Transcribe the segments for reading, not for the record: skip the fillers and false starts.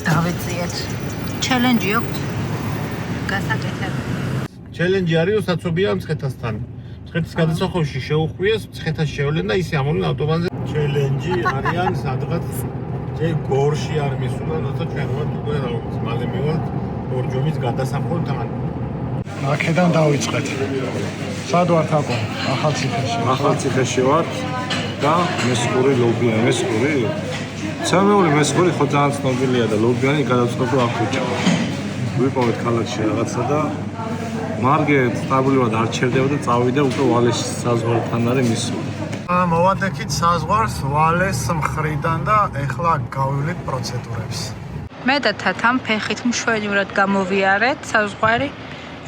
დავეციეთ. ჩელენჯი აქვს გასაკეთებელი. ჩელენჯი არის საცობია მცხეთასთან. მცხეთის გადასახვევში შეუხვიეს, მცხეთას შევლენ და ისე ამოვლენ ავტობანზე. ჩელენჯი არიან სადღაც ჯერ გორში არ მისულა, როცა ჩვენ ვართ უკვე რაღაც მალე მივალთ ორჯომის გადასახვევთან. აქედან დავიწყეთ. სად ვართ აკო? ახალციხეში. ახალციხეში ვართ და მესხური ლობიანი, მესხური. სამეული მესხური ხო ძალიან ცნობილია და ლობიანი გადავწყვეტო ახუჭა. ვიპოვეთ ქალაქში რაღაცა და მარგეთ სტაბილურად არ ჩერდება და წავიდა უკვე ვალეს საზღვართან არის მისული. მოვადექით საზღვარს ვალეს მხრიდან და ეხლა გავივლით პროცედურებს. მე და თათამ ფეხით მშვენივრად გამოვიარეთ საზღვარი.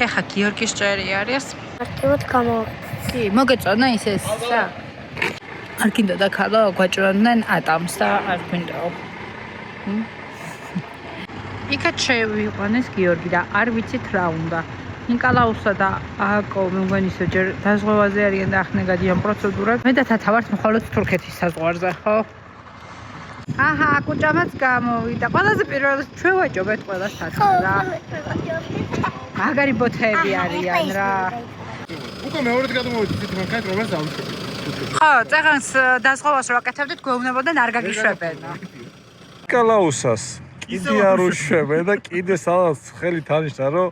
ეხა გიორგის ჭერი არის. მარტივად გამოვიარეთ. მოგეწონა ის ესა? არ გინდა და ქალა გვაჭროდნენ ატამს და არ გვინდაო. იქაც შევიყვანეს გიორგი და არ ვიცით რა უნდა. ნიკოლაუსა და აკო მე მგონი ისე ჯერ დაზღვევაზე არიან და ახლა გადიან პროცედურად. მე და თათა ვართ მხოლოდ თურქეთის საზღვარზე, ხო? აჰა, კუჭამაც გამოვიდა. ყველაზე პირველად ჩვენ ვაჭობეთ ყველას თათა რა. მაგარი ბოთები არიან რა. უკვე მეორედ გადმოვიდით მანქანით რომელს დავუშვებთ. ხო, წეგანს დაზღვევას რო აკეთებდით, გვეუბნებოდნენ არ გაგიშვებენო. ნიკოლაუსას კიდე არ უშვებენ და კიდე სადაც ხელი თანიშთა რომ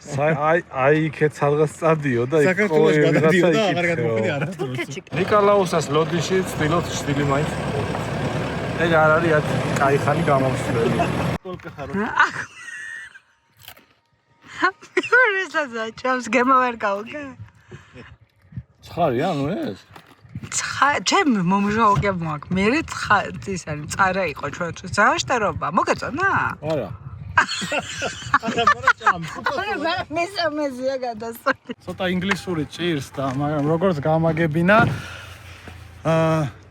აი იქეთ სადღაც წადიო და იქ საქართველოს გადადიო და აღარ გადმოხვიდი არასდროს. ნიკოლაუსას ლოდიში ცდილობთ შტილი მაინც. ეგ არ არის აქ кайხანი გამომსვლელი. რესაცა ჩემს გემოვარ გავუკე. ცხარია ნუ ეს? ჩემ მომჟაოკე მაგ. მე ის არის წარა იყო ჩვენთვის. ზავაშტერობა, მოგეწონა? არა. მესამეზეა გადასული. ცოტა ინგლისური ჭირს და მაგრამ როგორც გამაგებინა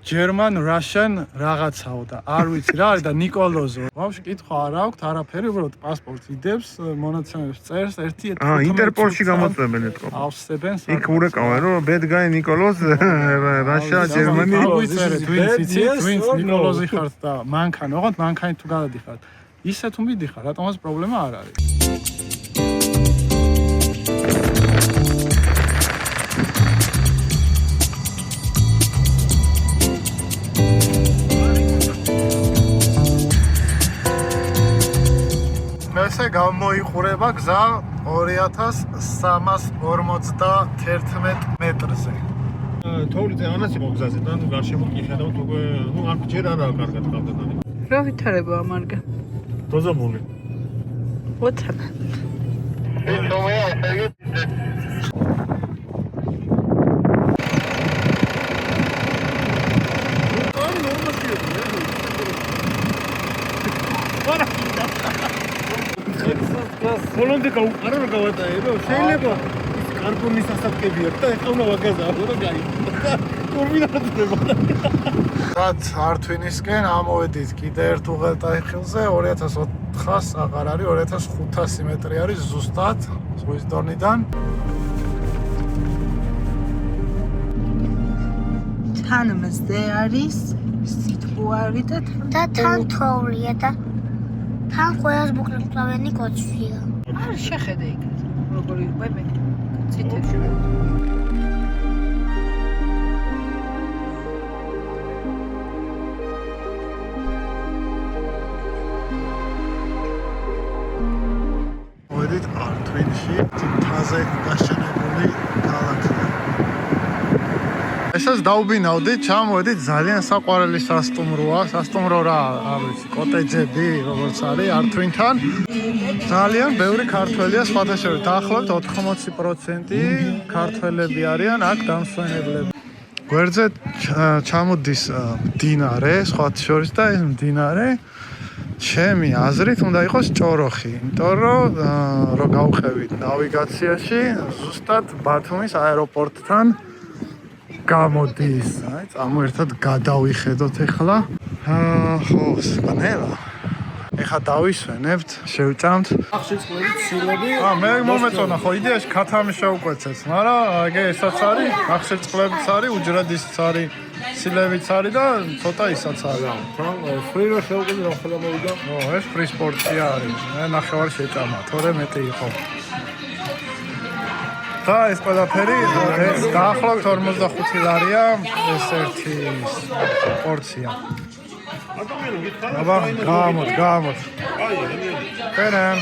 German, Russian რაღაცაო და არ ვიცი რა არის და ნიკოლოზო. ბავშვი კითხვა არ აქვს, არაფერი, უბრალოდ პასპორტს იდებს, მონაცემებს წერს, ერთი ინტერპოლში გამოწვევენ ეთქო. ავსებენ. იქ ურეკავენ რომ bad guy Nicolas, Russia, Germany. აღვიწერეთ ვინც იცით, ვინც ნიკოლოზი ხართ და მანქანა, ოღონდ მანქანით თუ გადადიხართ. ისე თუ მიდიხარ, რატომაც პრობლემა არ არის. ესე გამოიყურება გზა 2351 მეტრზე. თოვლი ანას იყო გზაზე და ნუ გარშემო კი ხედავთ უკვე ნუ აქ ჯერ არაა კარგად გავდადანი. რა ვითარება ამარგა? დოზამული. ოთანა. ბოლომდე არ გავატაერო, შეიძლება ის კარბონის ასაკები აქვს და ეხლა უნდა ვაგაზავო და გაიგო. კომბინაცია. რაც ართვინისკენ ამოვედით კიდე ერთ უღელტაიხილზე 2400 აღარ არის 2500 მეტრი არის ზუსტად ზღვის დონიდან. თან მზე არის სიტყვარი და თან თოვლია და თან ყველას ბუკლეტავენი კოჩია. არ შეხედე იქ როგორი ვები ციტებში. მოვედით ართვინში თაზე გაშენებული ქალაქია. ესაც დაუბინავდით, ჩამოვედით ძალიან საყვარელი სასტუმროა, სასტუმრო რა, არ ვიცი, კოტეჯები, როგორც არის ართვინთან. ძალიან ბევრი ქართველია სხვათა შორის, დაახლოებით 80% ქართველები არიან აქ დამსვენებლები. გვერდზე ჩამოდის მდინარე, სხვათა შორის და ეს მდინარე ჩემი აზრით უნდა იყოს ჭოროხი, იმიტომ რომ გავხევით ნავიგაციაში ზუსტად ბათუმის აეროპორტთან გამოდის. აი, წამოერთად გადავიხედოთ ახლა. ხო, სპანელა. ეხლა დავისვენებთ, შევჭამთ. ახშეწყლებით სილები. მე მომეწონა ხო იდეაში ქათამი შევკვეცეთ, მაგრამ ეგ ესაც არის, ახშეწყლებიც არის, უჯრედიც არის, სილებიც არის და ცოტა ისაც არის. თან ფრირო შევყიდი რომ ხელა მოვიდა. ეს ფრი სპორტი არის. მე ნახევარ შეჭამა, თორე მეტი იყო. და ეს ყველაფერი ეს დაახლოებით 45 ლარია ეს ერთი პორცია. აბა, გამოთ. კერენ.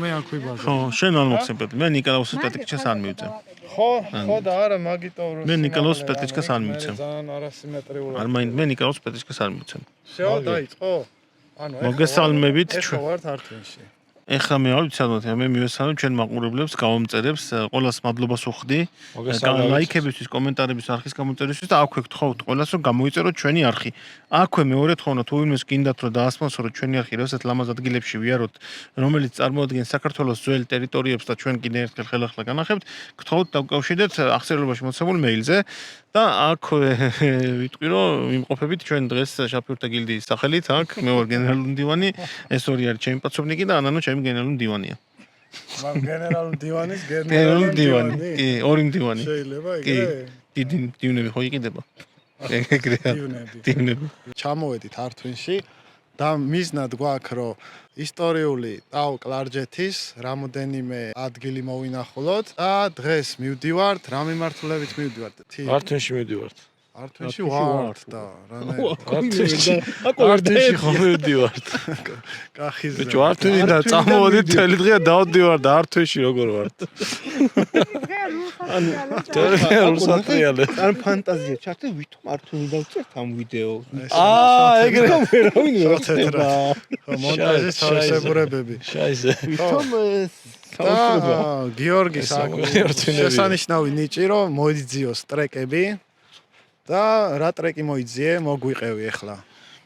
მე აქვე ბაზა. ხო, შენ არ მოხსენებდი. მე ნიკოლაუსის პეტრიჩას არ მივიწევ. ხო და არა მაგიტო რომ მე ნიკოლაუს პეტრიჩას არ მივიწევ. ძალიან არასიმეტრიულად. არ მაინც მე ნიკოლაუს პეტრიჩას არ მივიწევ. შეო დაიწყო. ანუ მოგესალმებით ჩვენ ვართ ართვინში. ეხლა მე არ ვიცი ალბათ მე მივესალმებ ჩვენ მაყურებლებს, გავამწერებს, ყველას მადლობას უხდი. ლაიქებისთვის, კომენტარების არხის გამოწერისთვის და აქვე გთხოვთ ყველას რომ გამოიწეროთ ჩვენი არხი. აქვე მეორე თხოვნოთ თუ ვინმეს გინდათ რომ დაასპონსოროთ ჩვენი არხი, როდესაც ლამაზ ადგილებში ვიაროთ, რომელიც წარმოადგენს საქართველოს ძველ ტერიტორიებს და ჩვენ კიდე ერთხელ ხელახლა განახებთ, გთხოვთ დავკავშირდეთ აღწერილობაში მოცემულ მეილზე და აქვე ვიტყვი რომ იმყოფებით ჩვენ დღეს შაფიურთა გილდიის სახელით, აქ მე ვარ გენერალური მდივანი, ეს ორი არის ჩემი პაცობნიკი და ანანო ჩემი გენერალური მდივანია. მაგ გენერალური მდივანის გენერალური მდივანი. კი, ორი მდივანი. შეიძლება კი, იგივე. დიდი მდივნები ხო იყიდება? ეგრეა. მდივნები. ჩამოვედით ართვინში და მიზნად გვაქვს რომ ისტორიული ტაო კლარჯეთის რამოდენიმე ადგილი მოვინახულოთ და დღეს მივდივართ რა მიმართულებით მივდივართ? ართვინში მივდივართ. ართვინში ვართ და ართვინში ხო მივდივართ. კახის ბიჭო ართვინი და წამოვედით თელი დღეა დავდივარ და ართვინში როგორ ვართ? რუსატრიალე. ან ფანტაზია ჩართე ვითომ ართვინი დავწერთ ამ ვიდეოს. ეგრე ვერავინ ვერ ხდება. მონტაჟის თავისებურებები. შაიზე. ვითომ და გიორგის შესანიშნავი ნიჭი რომ მოიძიოს ტრეკები და რა ტრეკი მოიძიე მოგვიყევი ახლა.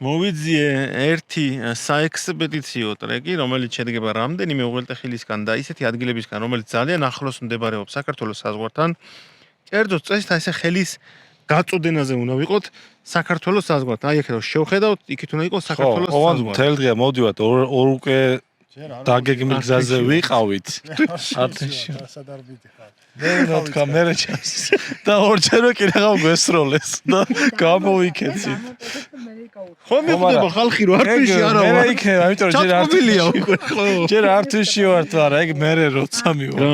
მოვიძიე ერთი საექსპედიციო ტრეკი, რომელიც შედგება რამდენიმე უღელტეხილისგან და ისეთი ადგილებისგან, რომელიც ძალიან ახლოს მდებარეობს საქართველოს საზღვართან. კერძო წესთან ესე ხელის გაწოდენაზე უნდა ვიყოთ საქართველოს საზღვართან. აი ახლა შევხედავთ, იქით უნდა იყოს საქართველოს საზღვარი. თელ დღეა მოვდივართ ორ უკვე დაგეგმილ გზაზე ვიყავით. ართვინში. მე თქვა მე რაჭას და ორჯერ კი რაღაც გვესროლეს და გამოვიქეცით. ხო მიხდება ხალხი რომ ართვინში არა ვარ. მე იქნება, ამიტომ ჯერ არტვილია უკვე ხო. ჯერ ართვინში ვართ, არა, ეგ მე როცა მივა.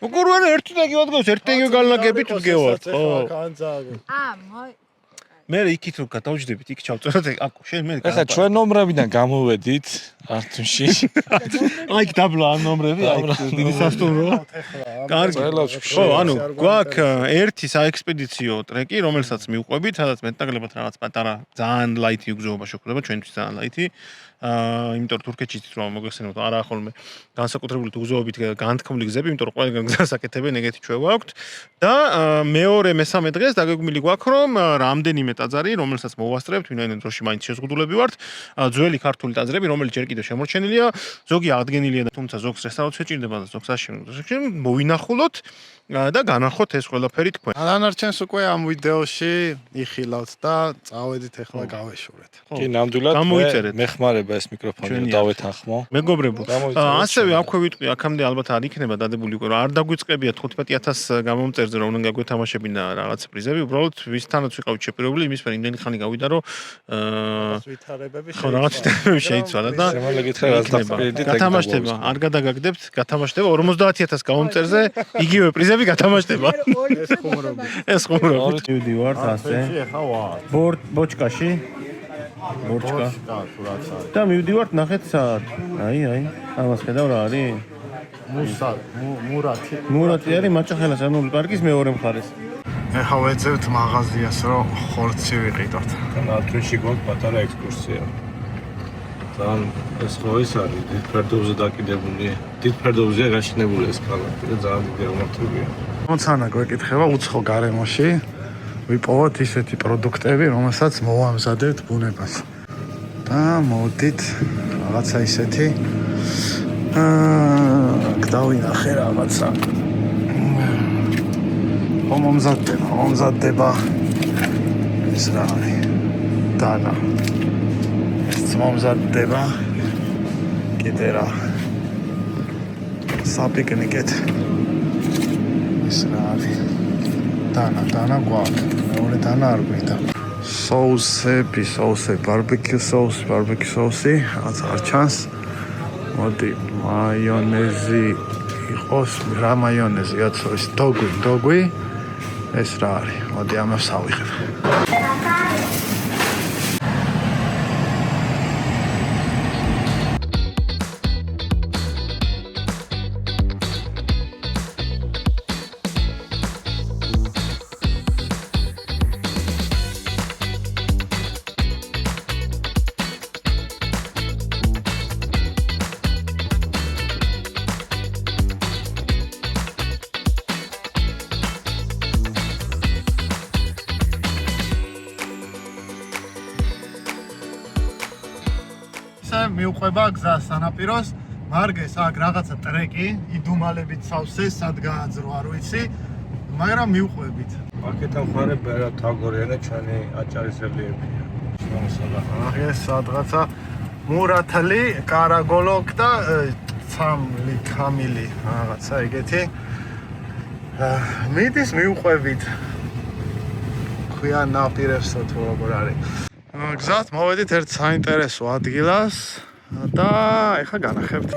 უკურვენ ერთი და გიოდგავს, ერთი და გალნაკებით ვდგევართ, ხო. მე იქით რომ გადავჯდებით, იქ ჩავწეროთ, აკუ შენ მე. ეხლა ჩვენ ნომრებიდან გამოვედით ართვინში. აი დაბლა ამ ნომრები, აი დიდი სასტუმრო. კარგი. ხო, ანუ გვაქვს ერთი საექსპედიციო ტრეკი, რომელსაც მივყვებით, სადაც მეტნაკლებად რაღაც პატარა, ძალიან ლაითი უგზაობა შეხვდება, ჩვენთვის ძალიან ლაითი. იმიტომ რომ თურქეთში თვითონ მოგეხსენებათ, არა ხოლმე განსაკუთრებული უგზაობით განთქმული გზები, იმიტომ რომ ყველგან გზას აკეთებენ, ეგეთი ჩვენ გვაქვთ. და მეორე მესამე დღეს დაგეგმილი გვაქვს, რომ რამდენიმე ტაძარი, რომელსაც მოვასწრებთ, ვინაიდან დროში მაინც შეზღუდულები ვართ, ძველი ქართული ტაძრები, რომელიც ჯერ კიდევ შემორჩენილია, ზოგი აღდგენილია და თუმცა ზოგს რესტავრაცია ჭირდება და ზოგს აშენებენ, მოვინახულოთ და განახოთ ეს ყველაფერი თქვენ. დანარჩენს უკვე ამ ვიდეოში იხილავთ და წავედით ახლა გავეშურეთ. კი, ნამდვილად მე ხმარება ეს მიკროფონი დავეთანხმო. მეგობრებო, ასევე აქვე ვიტყვი, აქამდე ალბათ არ იქნება დადებული უკვე, რომ არ დაგვიწყებია 15000 გამომწერზე, რომ უნდა გაგვეთამაშებინა რაღაც პრიზები, უბრალოდ ვისთანაც ვიყავით შეპირებული, იმის მე იმდენი ხანი გავიდა, რომ ვითარებები ხო რაღაც ვითარებები შეიცვალა და შემიძლია გითხრა რაც დაფრიდით, გათამაშდება, არ გადაგაგდებთ, გათამაშდება 50000 გამომწერზე, იგივე პრიზები გათამაშდება. ეს ხუმრობი. მივდივართ ასე. ახლა ვარ. ბოჩკაში. ბოჩკა. და მივდივართ ნახეთ საათ. აი, ამას ხედავ რა არის? მურათი არის მაჭახელა ეროვნული პარკის მეორე მხარეს. ეხლა ვეძებთ მაღაზიას, რომ ხორცი ვიყიდოთ. ნატრიში გვაქვს პატარა ექსკურსია. თან ეს ხო ის არის დიდ ფერდობზე დაკიდებული. დიდ ფერდობზეა გაშენებული ეს ქალაქი და ძალიან დიდი აღმართულია. მოცანა გვეკითხება უცხო გარემოში ვიპოვოთ ისეთი პროდუქტები, რომელსაც მოვამზადებთ ბუნებას. და მოდით რაღაცა ისეთი დავინახე რაღაცა. მომზადდება ეს რა არის? დანა. ეს მომზადდება კიდე რა? საპიკნიკეთ. ეს რა არის? დანა გვაქვს. მეორე დანა არ გვინდა. соуსები, ბარბეკიუ соуსი, რაღაც არ ჩანს. მოდი, მაიონეზი იყოს, რა მაიონეზია, ის დოგვი. ეს რა არის? მოდი ამას ავიღებ. მიუყვება გზა სანაპიროს, მარგეს აქ რაღაცა ტრეკი, იდუმალებით სავსე, სად გააძრო არ ვიცი, მაგრამ მიუყვებით. აქეთან მხარე ბერად თაგორიანა ჩანი აჭარის რელიეფია. ეს სადღაცა მურათალი, კარაგოლოკ და კამილი, რაღაცა ეგეთი. მიდის მიუყვებით. ქვია ნაპირებსო თუ როგორ არის. გზად მოვედით ერთ საინტერესო ადგილას და ეხლა განახებთ.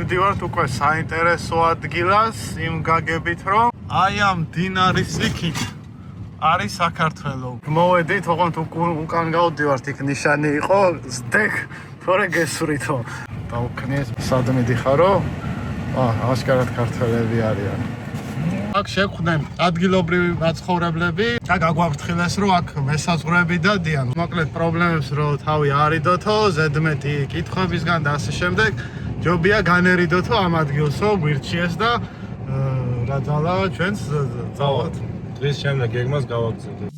მივდივართ უკვე საინტერესო ადგილას, იმ გაგებით, რომ აი ამ დინარის იქით არის საქართველო. მოვედით, ოღონდ უკან გავდივართ, იქ ნიშანი იყო ზდეკ, თორე გესვრითო. დავქნიეს სად მიდიხარო? აშკარად ქართველები არიან. აქ შეხვდნენ ადგილობრივი მაცხოვრებლები და გაგვაფრთხილეს, რომ აქ მესაზღვრეები დადიან. მოკლედ პრობლემებს რო თავი არიდოთო, ზედმეტი კითხვებისგან და ასე შემდეგ. ჯობია განერიდოთო ამ ადგილსო, გვირჩიეს და რა ძალა ჩვენს წავთ. დღის შემდეგ გეგმას გავაგზავნეთ.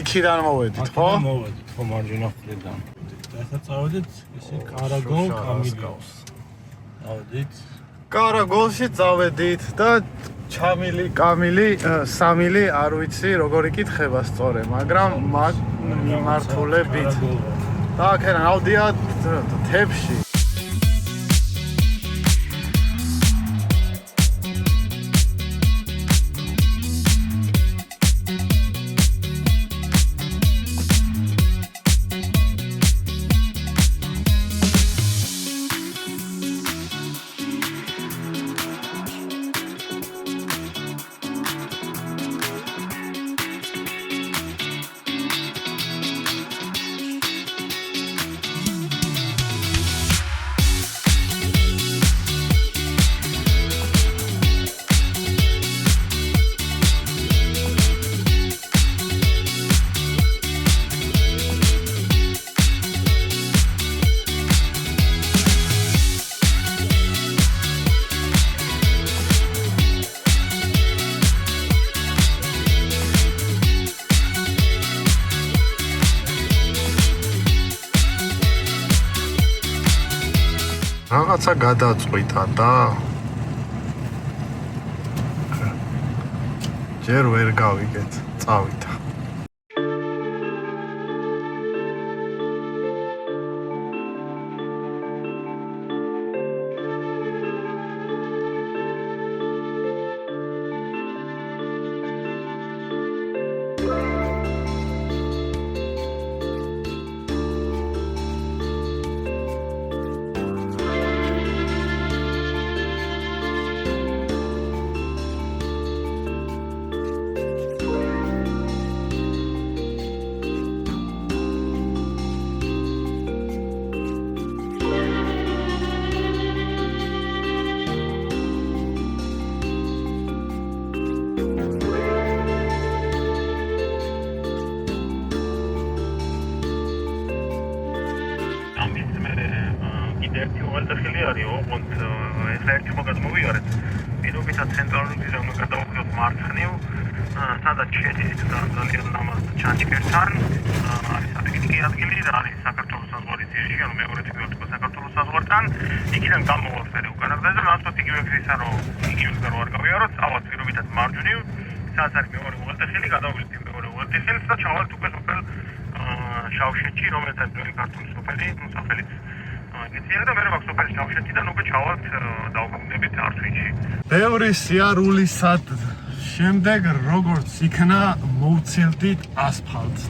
იქიდან მოვედით, ხო? მოვედით, ხო, მარჯვენა მხრიდან. ახლა წავედით ესე კარაგოლ კამილოს. წავედით. კარაგოლში წავედით და ჩამილი, კამილი, სამილი, არ ვიცი როგორ იკითხება სწორე, მაგრამ მიმართულებით. და აქედან ავდიათ თებში. რაღაცა გადაწყვიტა და ჯერ ვერ გავიგეთ, წავითა. ერთი უღელტეხილი არის, ოღონდ ეხლა ერთი ხომ გადმოვიარეთ. პირობითად ცენტრალური გზა უნდა გადავხდოთ მარცხნივ, სადაც შედის ძალიან ლამაზ ჩანჩქერთან, არის პიკნიკის ადგილი და არის საქართველოს საზღვარი ძირში, ანუ მეორე თვითონ საქართველოს საზღვართან. იქიდან გამოვართ მე უკან გზაზე და ნაცვლად იგივე გზისა რომ იგივე გზა რო არ გავიაროთ, წავალთ პირობითად მარჯვნივ, სადაც არის მეორე უღელტეხილი, გადავიდეთ მეორე უღელტეხილს და ჩავალთ უკვე სოფელ შავშეთში, რომელსაც ძველი ქართული სოფელი, სახელიც იციან და მე მაქვს სოფელი შავშეთიდან უკვე ჩავალთ დავუკვირდებით არჩვინში. ბევრი სიარულისად შემდეგ როგორც იქნა მოვცილდით ასფალტს.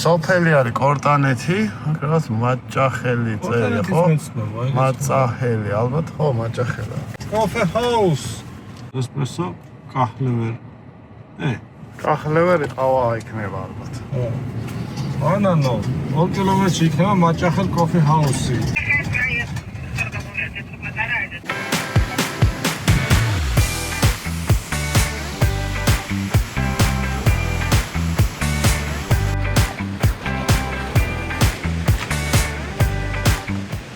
სოფელი არის კორტანეთი, რაღაც მაჭახელი წერია, ხო? მაწახელი, ალბათ ხო, მაჭახელა. Coffee house. ესპრესო, კაჰლევერი. კაჰლევერი ყავა იქნება ალბათ. ხო. ანანო, 2 კილომეტრში იქნება მაჭახელ coffee house-ი.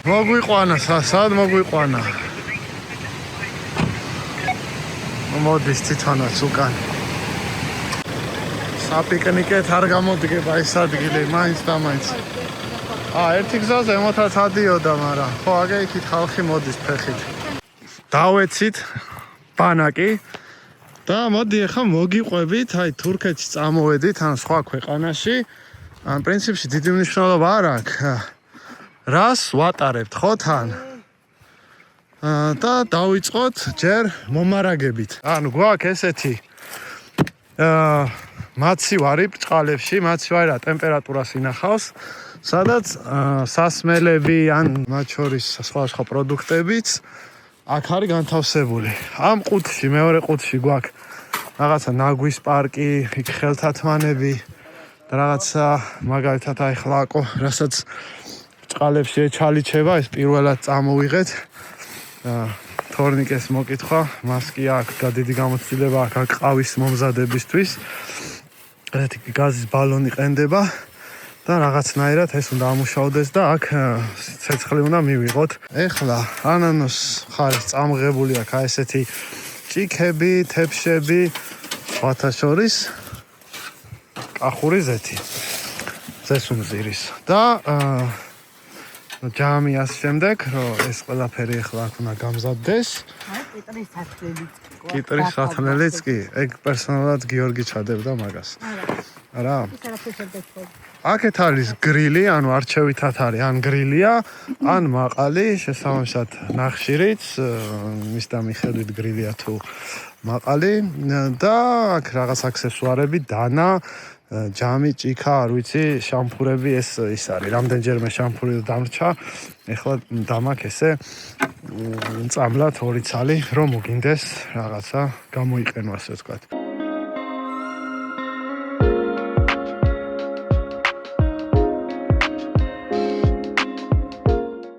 მოგვიყვანა, სად მოგვიყვანა? მოდის თვითონაც უკან. საპიკნიკეთ არ გამოდგება ეს ადგილი, მაინც და მაინც. ერთი გზაზე ემოთაც ადიოდა, მაგრამ ხო, აგე იქით ხალხი მოდის ფეხით. დავეცით ბანაკი და მოდი ახლა მოგიყვებით, აი თურქეთში წამოვედით, ან სხვა ქვეყანაში. ან პრინციპში დიდი მნიშვნელობა არ აქვს. რას ვატარებთ ხო თან? და დავიწყოთ ჯერ მომარაგებით. ანუ გვაქვს ესეთი მაცივარი ბრჭყალებში, მაცივარი რა ტემპერატურას ინახავს, სადაც სასმელები ან მათ შორის სხვა პროდუქტებიც აქ არის განთავსებული. ამ ყუთში, მეორე ყუთში გვაქვს რაღაცა ნაგვის პარკი, იქ ხელთათმანები და რაღაცა მაგალითად აი ხლაკო, რასაც ბრჭყალებში ეჩალიჩება, ეს პირველად წამოვიღეთ. თორნიკეს მოკითხვა, მასკი აქვს და დიდი გამოცდილება აქვს ყავის მომზადებისთვის. ერთი გაზის ბალონი ყენდება და რაღაცნაირად ეს უნდა ამუშავდეს და აქ ცეცხლი უნდა მივიღოთ. ეხლა ანანოს ხარის წამღებული აქვს აი ესეთი ჭიქები, თეფშები, სხვათა შორის კახური ზეთი. ზესუმზირის და ჯამიას შემდეგ, რომ ეს ყველაფერი ახლა აქ უნდა გამზადდეს. აი, კიტრის სათნელიც. კიტრის სათნელიც კი, ეგ პერსონალად გიორგი ჩადებდა მაგას. არა. აქეთ არის გრილი, ანუ არჩევითად არის, ან გრილია, ან მაყალი, შესაბამისად ნახშირიც, მის და მიხედვით გრილია თუ მაყალი და აქ რაღაც აქსესუარები, დანა ჯამი, ჭიქა, არ ვიცი, შამპურები ეს არის. რამდენჯერმე შამპური დამრჩა. ეხლა დამაქ ესე წამლად 2 ცალი, რომ მოგინდეს რაღაცა გამოიყენო, ასე ვთქვათ.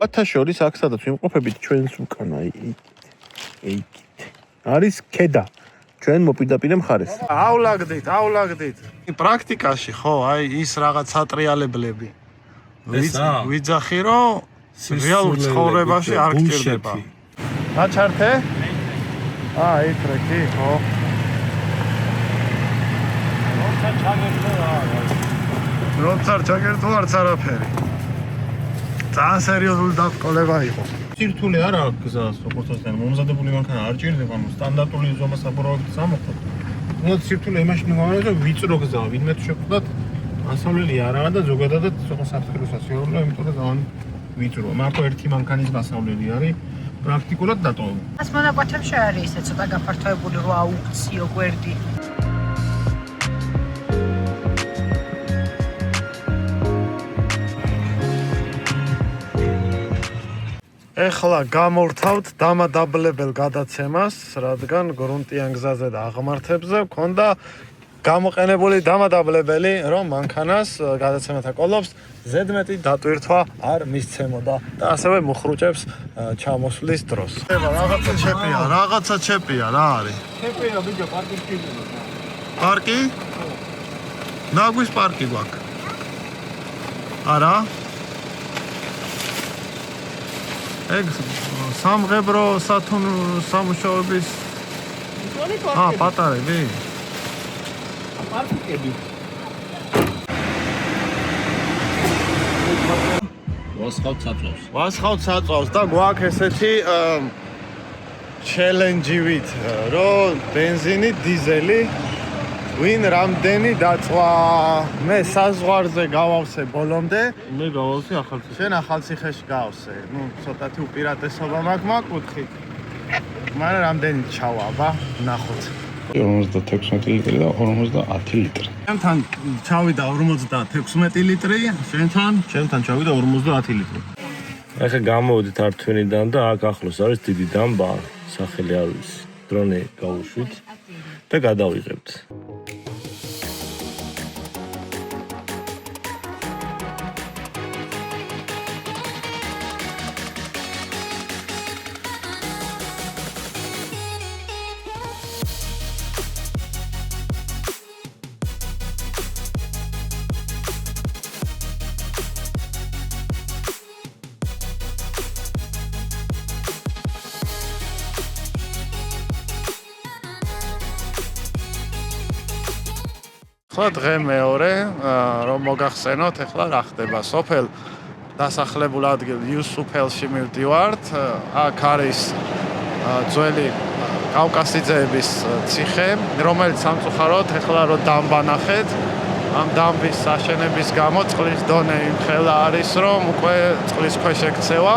ათაშორის აქ სადაც ვიმყოფებით ჩვენს უკან აი არის ქედა. ჩვენ მოპირდაპირე მხარეს.ავლაგდით. პრაქტიკაში ხო, აი ის რაღაც სატრიალებლები. ვიძახი რომ რეალურ ცხოვრებაში არ გჭირდება. გაჩართე? იქ კი, ხო. როცა ჩაგერთო არც არაფერი. ძალიან სერიოზული დაწყოლება იყო. სირთულე არა აქვს გზას, როგორც ასთან მომზადებული მანქანა არ ჭირდება, ანუ სტანდარტული ზომა საბურავებით სამოხდათ. უნდა სირთულე იმაში მოვარდეთ, რომ ვიწრო გზაა, ვინმე თუ შეხვდათ, ასავლელი არაა და ზოგადადაც სხვა საფრთხეებსაც შეურლა, იმიტომ რომ ძალიან ვიწროა. მარტო ერთი მანქანის გასავლელი არის პრაქტიკულად დატოვებული. ას მონაკვეთებში არის ისე ცოტა გაფართოებული რო აუქციო გვერდი. ეხლა გამორთავთ დამადაბლებელ გადაცემას, რადგან გრუნტიან გზაზე და აღმართებზე მქონდა გამოყენებული დამადაბლებელი, რომ მანქანას გადაცემათა კოლოფს ზედმეტი დატვირთვა არ მისცემოდა და ასევე მუხრუჭებს ჩამოსვლის დროს. რაღაცა ჩეპია, რა არის? შეფეა ბიჭო, პარკის კიდეა. პარკი? ნაგვის პარკი გვაქვს. არა? ეგ სამღებრო სამუშაოების პატარები? პარკები. ვასხავთ საწვავს და გვაქვს ესეთი ჩელენჯივით, რომ ბენზინი, დიზელი ვინ რამდენი დაწვა. მე საზღვარზე გავავსე ბოლომდე. მე გავავსე ახალციხეში. შენ ახალციხეში გავავსე. ნუ ცოტათი უპირატესობა მაქვს მაკუთხით. მაგრამ რამდენი ჩავა, აბა, ნახოთ. 56 ლიტრი და 50 ლიტრი. შენთან ჩავიდა 56 ლიტრი, შენთან ჩავიდა 50 ლიტრი. ახლა გამოვიდით ართვინიდან და აქ ახლოს არის დიდი დამბა, სახელი არ ვიცი. დრონი გავუშვით და გადავიღებთ. ახლა დღე მეორე, რომ მოგახსენოთ, ახლა რა ხდება? სოფელ დასახლებულ ადგილ იუსუფელში მივდივართ. აქ არის ძველი კავკასიძეების ციხე, რომელიც სამწუხაროდ ახლა რო დამბა ნახეთ, ამ დამბის საშენების გამო წყლის დონე იმხელა არის, რომ უკვე წყლის ქვეშ ექცევა.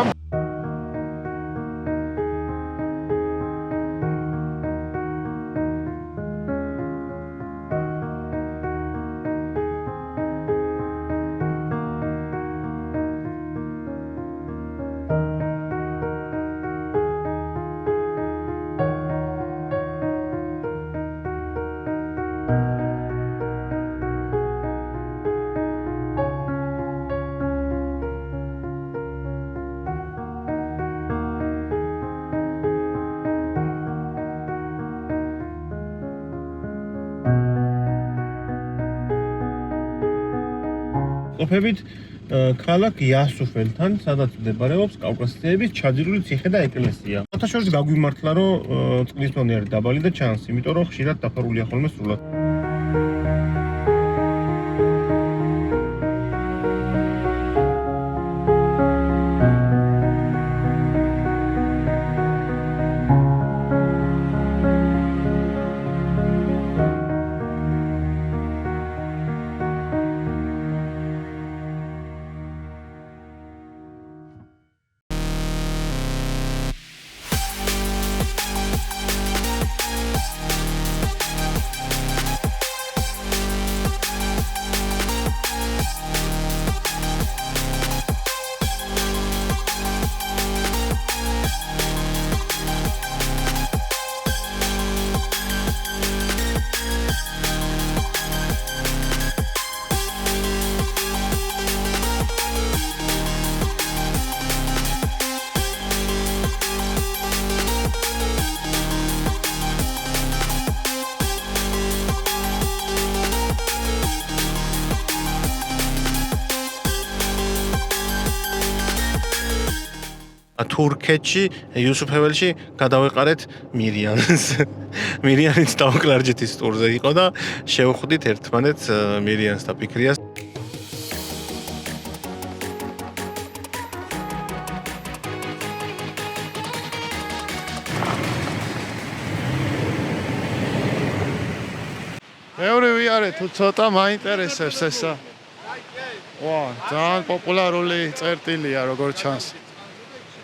ყოფებით ქალაქ იასუფელთან, სადაც მდებარეობს კავკასიძეების ჩაძირული ციხე და ეკლესია. ოთაშორის გაგვიმართლა, რომ წყლის დონე არის დაბალი და ჩანს, იმიტომ რომ ხშირად დაფარულია ხოლმე სრულად. თურქეთში, იუსუფეველში გადავეყარეთ მირიანს. მირიანიც დავკლარჯეთის ტურზე იყო და შევხვდით ერთმანეთს მირიანს და პიკრიას. მეორე ვიარე თუ ცოტა მაინტერესებს ესა. ვა, ძალიან პოპულარული წერტილია როგორც ჩანს.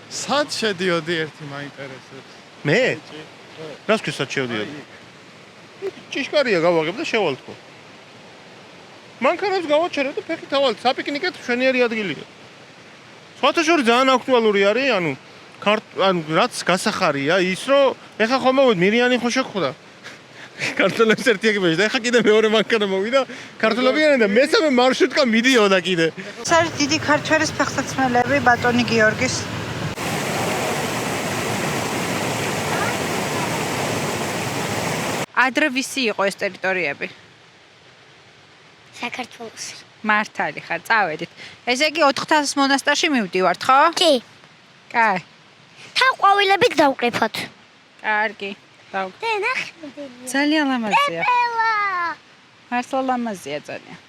სად შედიოდი ერთი მაინტერესებს. მე? რას ქვისაც შევდიოდი? ჭიშკარია გავაღებ და შევალთქო. მანქანებს გავაჩერებ და ფეხით ავალთ. საპიკნიკეთ მშვენიერი ადგილია. სხვათა შორის ძალიან აქტუალური არის, ანუ რაც გასახარია ის, რომ ეხა ხომ მოვიდ მირიანი ხო შეგხვდა. ქართულებს ერთი ეგებეში და ეხა კიდე მეორე მანქანა მოვიდა ქართულებიანი და მესამე მარშრუტკა მიდიოდა კიდე. ეს არის დიდი ქართველის ფეხსაცმელები ბატონი გიორგის. ადრე ვისი იყო ეს ტერიტორიები? საქართველოს. მართალი ხარ, წავედით. ესე იგი 4000 მონასტერში მივდივართ, ხო? კი. კაი. თან ყვავილებით დავკრიფოთ. კარგი. და ნახე. ძალიან ლამაზია. ელა. მართლა ლამაზია ძალიან.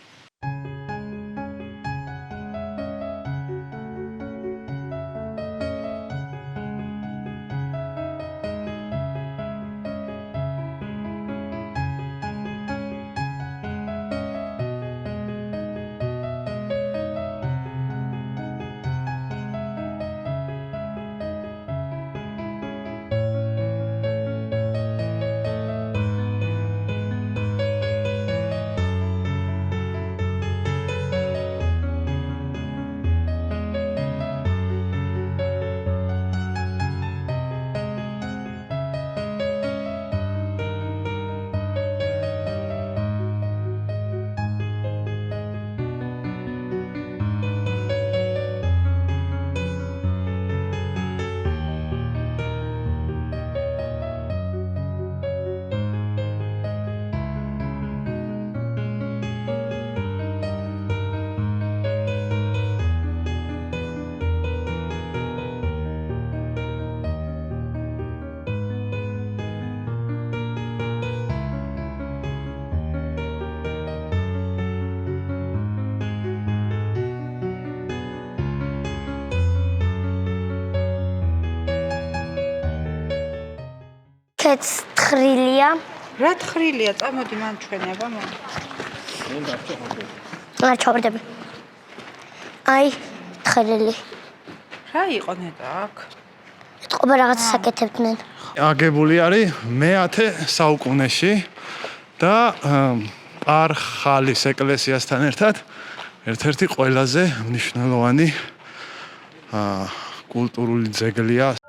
კეთს თხრილია. რა თხრილია? წამოდი მან ჩვენება მომ. რა ჩავდები. აი, თხრილი. რა იყო ნეტა აქ? ეთყობა რაღაც საკეთებდნენ. აგებული არის მე-10 საუკუნეში და არხალის ეკლესიასთან ერთად ერთ-ერთი ყველაზე მნიშვნელოვანი კულტურული ძეგლია.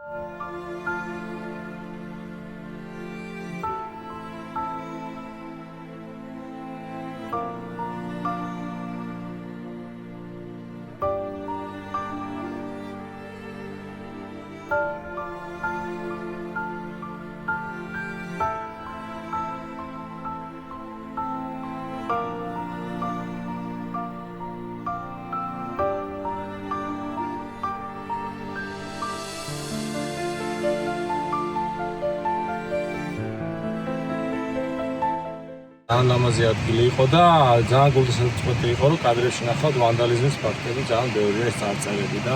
ძალიან ლამაზი ადგილი იყო და ძალიან გულისხმობ იყო რომ კადრებში ნახავთ ვანდალიზმის ფაქტები ძალიან ბევრია ეს წარწერები და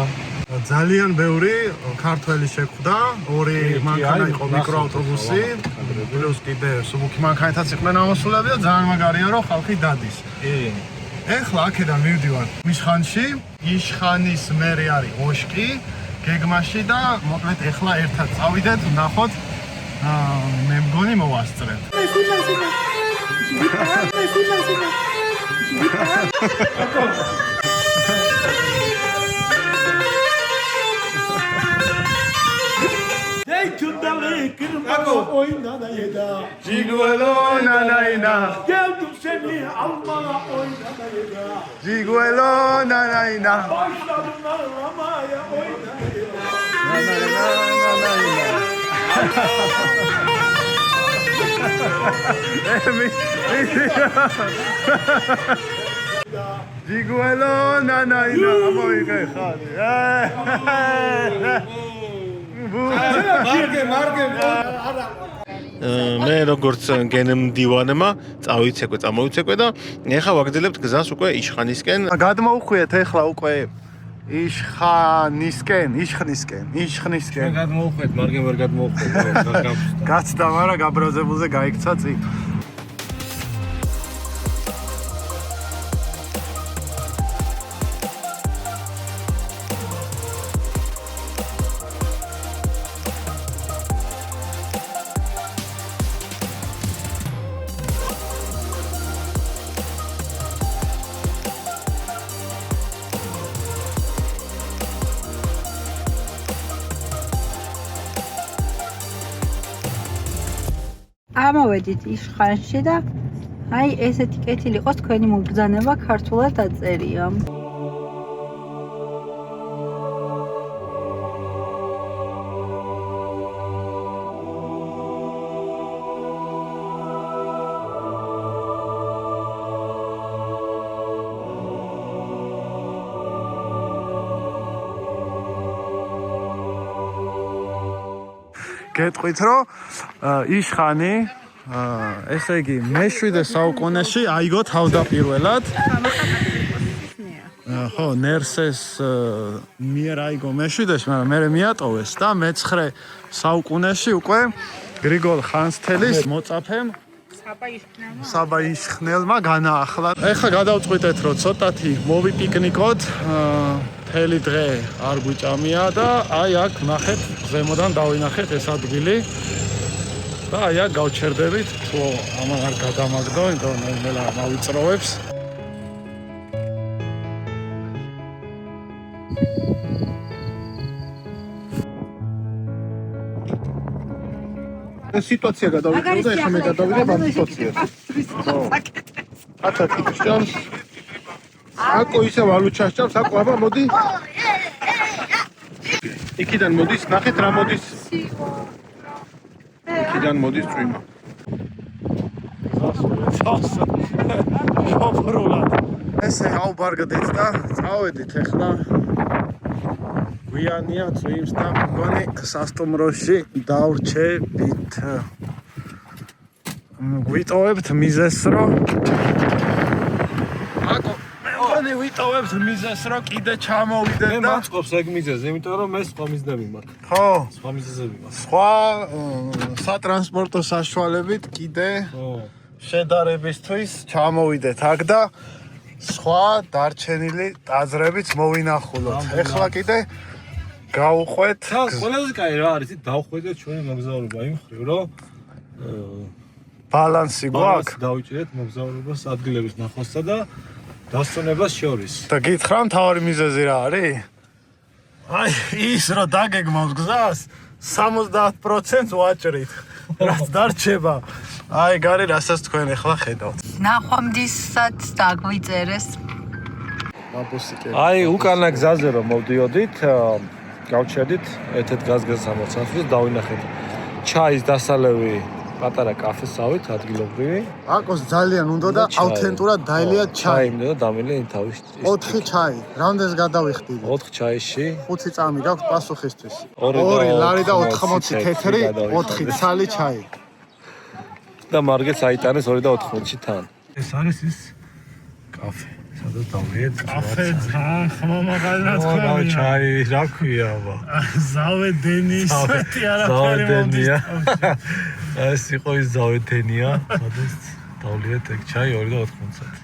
ძალიან ბევრი ქართველი შეხვდა, ორი მანქანა იყო მიკროავტობუსი, პლუს კიდე სუბუქი მანქანითაც იყვნენ ამოსულები და ძალიან მაგარია რომ ხალხი დადის. კი. ეხლა აქედან მივდივარ მიშხანში, იშხანის მერე არის ოშკი, გეგმაში და მოკლედ ეხლა ერთად წავიდეთ, ვნახოთ მე მგონი მოვასწრეთ. Jiguelo nanaina. Jiguelo nanaina. Jiguelo nanaina. Amoy kai khali. მე როგორც გენმდივანმა წავიცეკვე, წამოვიცეკვე და ეხლა ვაგრძელებთ გზას უკვე იშხანისკენ. გადმოუხვიეთ ეხლა უკვე იშხანისკენ. გადმოუხვეთ, მარგემ ვერ გადმოუხვეთ. გაცდა, მაგრამ გაბრაზებულზე გაიქცა წინ. ამოვედით იშხანში და აი ესეთი კეთილი იყოს თქვენი მობრძანება ქართულად დაწერია. გეტყვით რომ იშხანი ესე იგი მე-7 საუკუნეში აიგო თავდაპირველად ხო ნერსეს მიერ აიგო მე-7-ში, მაგრამ მე მიატოვეს და მე-9 საუკუნეში უკვე გრიგოლ ხანძთელის მოწაფემ საბაიშხნელმა განაახლა. ეხლა გადავწყვიტეთ რომ ცოტათი მოვიპიკნიკოთ, მთელი დღე არ გვიჭამია და აი აქ ნახეთ, ზემოდან დავინახეთ ეს ადგილი და აი აქ გავჩერდებით, თუ ამან არ გადამაგდო, იმიტომ ნელა მავიწროვებს. ეს სიტუაცია გადავიდე და ეხლა მე გადავიდე ამ სიტუაციას. ხო. ათაც ჭამს. აკო ისე ვალუჩას ჭამს, აკო აბა მოდი. იქიდან მოდის, ნახეთ რა მოდის. იქიდან მოდის წვიმა. შოფრულად. ესე ავბარგდით და წავედით ეხლა. გვიანია წვიმს და მგონი სასტუმროში დავრჩებით. გვიტოვებთ მიზეს რომ აკო მე ვიტოვებთ მიზეს რომ კიდე ჩამოვიდეთ მე და მაწყობს ეგ მიზეზი, იმიტომ რომ მე სხვა მიზნები მაქვს. ხო, სხვა მიზეზები მაქვს. სხვა სატრანსპორტო საშუალებით კიდე ხო. შედარებისთვის ჩამოვიდეთ აქ და სხვა დარჩენილი ტაძრებიც მოვინახულოთ. ეხლა კიდე გავუყვეთ. ყველაზე კაი რა არის, დავხვედეთ ჩვენი მოგზაურობა იმ ხრივ, რომ ბალანსი გვაქვს დავიჭერეთ მოგზაურობას ადგილების ნახვასა და დასწონებას შორის. და გითხრა მთავარი მიზეზი რა არის? აი ის რომ დაგეგმავს გზას 70% ვაჭრით. რაც დარჩება. აი გარი რასაც თქვენ ახლა ხედავთ. ნახვამდისაც დაგვიწერეს. აი უკანა გზაზე რომ მოვდიოდით, გავჩერდით ერთ-ერთ გაზგასამოცანს და დავინახეთ ჩაის დასალევი პატარა კაფესავით ადგილობრივი. აკოს ძალიან უნდა და ავთენტურად დაელია ჩაი. მინდა და დამილე თავის 4 ჩაი. რამდენს გადავიხდით? 4 ჩაიში 5 წამი გაქვს პასუხისთვის. 2 ლარი და 80 თეთრი, 4 ცალი ჩაი. და მარგეც აიტანეს 2 და 80-ში თან. ეს არის ის კაფე. სადაც დავიეთ. კაფე ძალიან ხმამაღალი რა ჩაი, რა ქვია აბა. ზავედენის სვეტი არაფერი ზავედენია. ეს იყო ის ზავედენია, სადაც დავლიეთ ეგ ჩაი 2 და 80-ში.